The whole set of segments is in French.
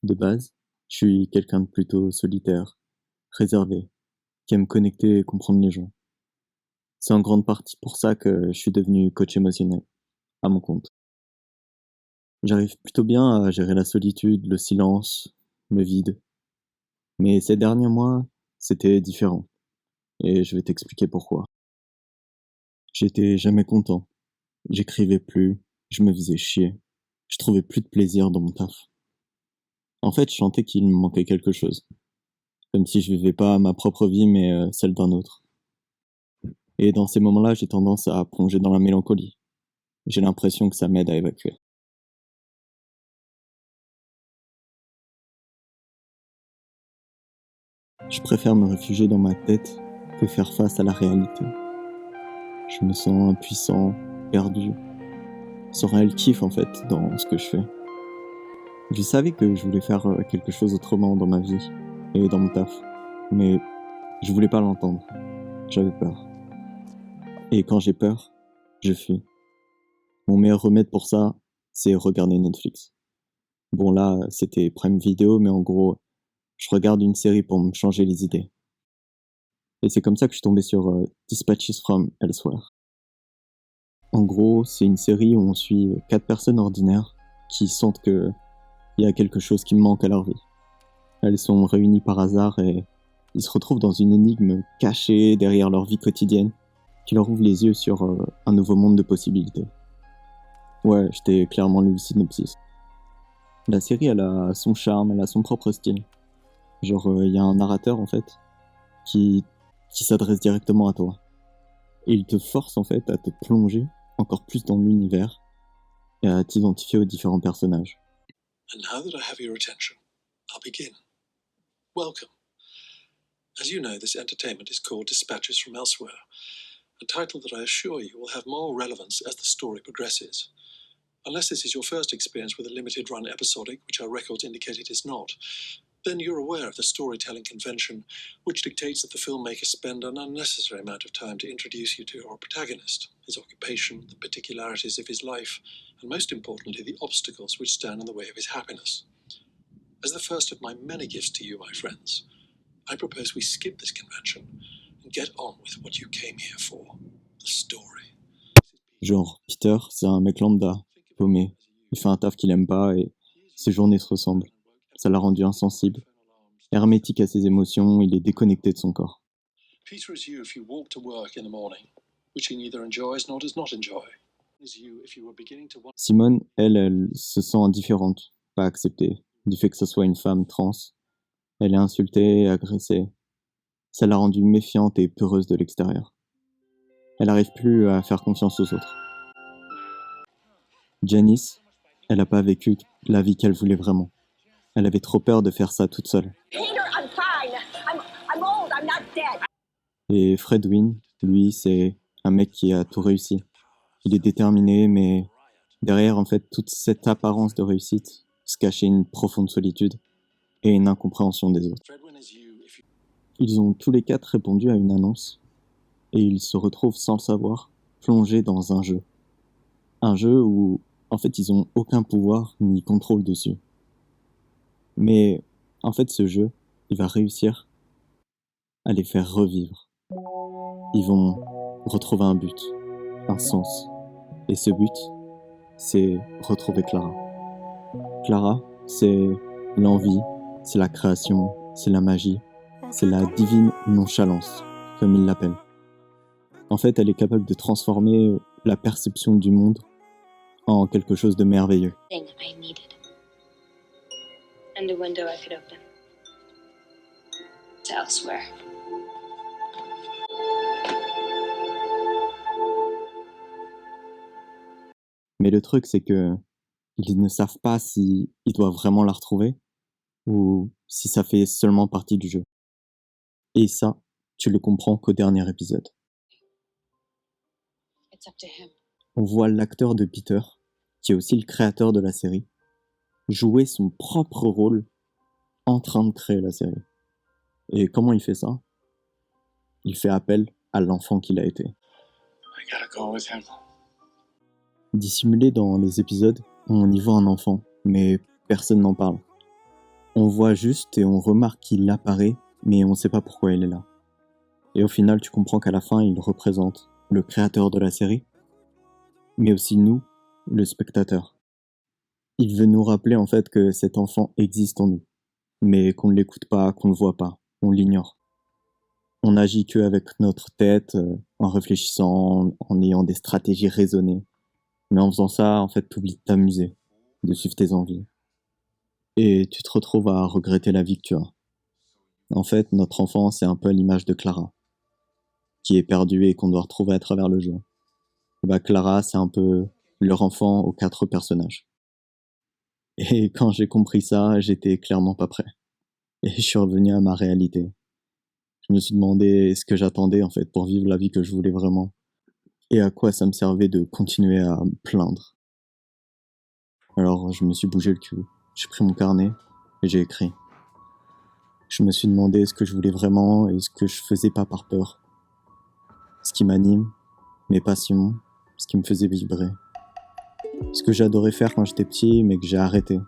De base, je suis quelqu'un de plutôt solitaire, réservé, qui aime connecter et comprendre les gens. C'est en grande partie pour ça que je suis devenu coach émotionnel, à mon compte. J'arrive plutôt bien à gérer la solitude, le silence, le vide. Mais ces derniers mois, c'était différent. Et je vais t'expliquer pourquoi. J'étais jamais content. J'écrivais plus. Je me faisais chier. Je trouvais plus de plaisir dans mon taf. En fait, je sentais qu'il me manquait quelque chose. Comme si je vivais pas ma propre vie, mais celle d'un autre. Et dans ces moments-là, j'ai tendance à plonger dans la mélancolie. J'ai l'impression que ça m'aide à évacuer. Je préfère me réfugier dans ma tête que faire face à la réalité. Je me sens impuissant, perdu, sans réel kiff en fait dans ce que je fais. Je savais que je voulais faire quelque chose autrement dans ma vie et dans mon taf, mais je voulais pas l'entendre. J'avais peur. Et quand j'ai peur, je fuis. Mon meilleur remède pour ça, c'est regarder Netflix. Bon là, c'était Prime Video, mais en gros, je regarde une série pour me changer les idées. Et c'est comme ça que je suis tombé sur Dispatches from Elsewhere. En gros, c'est une série où on suit 4 personnes ordinaires qui sentent que il y a quelque chose qui manque à leur vie. Elles sont réunies par hasard et ils se retrouvent dans une énigme cachée derrière leur vie quotidienne qui leur ouvre les yeux sur un nouveau monde de possibilités. Ouais, je t'ai clairement lu le synopsis. La série, elle a son charme, elle a son propre style. Genre, il y a un narrateur en fait qui s'adresse directement à toi. Et il te force en fait à te plonger encore plus dans l'univers et à t'identifier aux différents personnages. And now that I have your attention, I'll begin. Welcome. As you know, this entertainment is called Dispatches from Elsewhere, a title that I assure you will have more relevance as the story progresses. Unless this is your first experience with a limited-run episodic, which our records indicate it is not, then you're aware of the storytelling convention, which dictates that the filmmaker spend an unnecessary amount of time to introduce you to our protagonist, his occupation, the particularities of his life, and most importantly, the obstacles which stand in the way of his happiness. As the first of my many gifts to you, my friends, I propose we skip this convention and get on with what you came here for, the story. Genre, Peter, c'est un mec lambda, paumé. Il fait un taf qu'il aime pas et ses journées se ressemblent. Ça l'a rendu insensible. Hermétique à ses émotions, il est déconnecté de son corps. Peter is you if you walk to work in the morning, which he neither enjoys nor does not enjoy. Is you if you were beginning to want... Simone, elle se sent indifférente, pas acceptée, du fait que ce soit une femme trans. Elle est insultée, agressée. Ça l'a rendue méfiante et peureuse de l'extérieur. Elle n'arrive plus à faire confiance aux autres. Janice, elle n'a pas vécu la vie qu'elle voulait vraiment. Elle avait trop peur de faire ça toute seule. Peter, I'm fine. I'm old. I'm not dead. Et Fredwin, lui, c'est un mec qui a tout réussi. Il est déterminé, mais derrière, en fait, toute cette apparence de réussite se cachait une profonde solitude et une incompréhension des autres. Fredwin is you if you... Ils ont tous les 4 répondu à une annonce, et ils se retrouvent sans le savoir, plongés dans un jeu. Un jeu où, en fait, ils ont aucun pouvoir ni contrôle dessus. Mais, en fait, ce jeu, il va réussir à les faire revivre. Ils vont retrouver un but, un sens. Et ce but, c'est retrouver Clara. Clara, c'est l'envie, c'est la création, c'est la magie, c'est la divine nonchalance, comme ils l'appellent. En fait, elle est capable de transformer la perception du monde en quelque chose de merveilleux. Thing I needed. And a window I could open. To elsewhere. Mais le truc, c'est que ils ne savent pas si ils doivent vraiment la retrouver ou si ça fait seulement partie du jeu. Et ça, tu le comprends qu'au dernier épisode. It's up to him. On voit l'acteur de Peter, qui est aussi le créateur de la série, jouer son propre rôle en train de créer la série. Et comment il fait ça? Il fait appel à l'enfant qu'il a été. I gotta go with him. Dissimulé dans les épisodes, on y voit un enfant, mais personne n'en parle. On voit juste et on remarque qu'il apparaît, mais on sait pas pourquoi il est là. Et au final, tu comprends qu'à la fin, il représente le créateur de la série, mais aussi nous, le spectateur. Il veut nous rappeler en fait que cet enfant existe en nous, mais qu'on ne l'écoute pas, qu'on ne le voit pas, on l'ignore. On n'agit qu'avec notre tête, en réfléchissant, en ayant des stratégies raisonnées. Mais en faisant ça, en fait, t'oublies de t'amuser, de suivre tes envies. Et tu te retrouves à regretter la vie que tu as. En fait, notre enfant, c'est un peu à l'image de Clara, qui est perdue et qu'on doit retrouver à travers le jeu. Clara, c'est un peu leur enfant aux 4 personnages. Et quand j'ai compris ça, j'étais clairement pas prêt. Et je suis revenu à ma réalité. Je me suis demandé ce que j'attendais en fait pour vivre la vie que je voulais vraiment. Et à quoi ça me servait de continuer à me plaindre. Alors je me suis bougé le cul. J'ai pris mon carnet et j'ai écrit. Je me suis demandé ce que je voulais vraiment et ce que je faisais pas par peur. Ce qui m'anime, mes passions, ce qui me faisait vibrer. Ce que j'adorais faire quand j'étais petit mais que j'ai arrêté.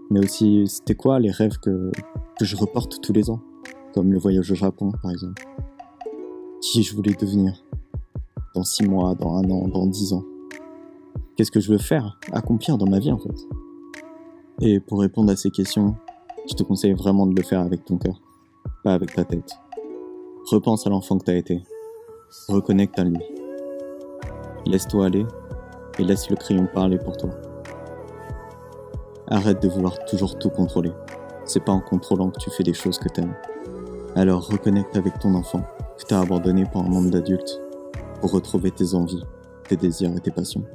Mais aussi, c'était quoi les rêves que je reporte tous les ans, comme le voyage au Japon par exemple. Qui je voulais devenir dans 6 mois, dans 1 an, dans 10 ans. Qu'est-ce que je veux faire, accomplir dans ma vie en fait. Et pour répondre à ces questions, je te conseille vraiment de le faire avec ton cœur, pas avec ta tête. Repense à l'enfant que t'as été. Reconnecte à lui. Laisse-toi aller et laisse le crayon parler pour toi. Arrête de vouloir toujours tout contrôler. C'est pas en contrôlant que tu fais des choses que t'aimes. Alors reconnecte avec ton enfant que t'as abandonné pour un monde d'adultes pour retrouver tes envies, tes désirs et tes passions.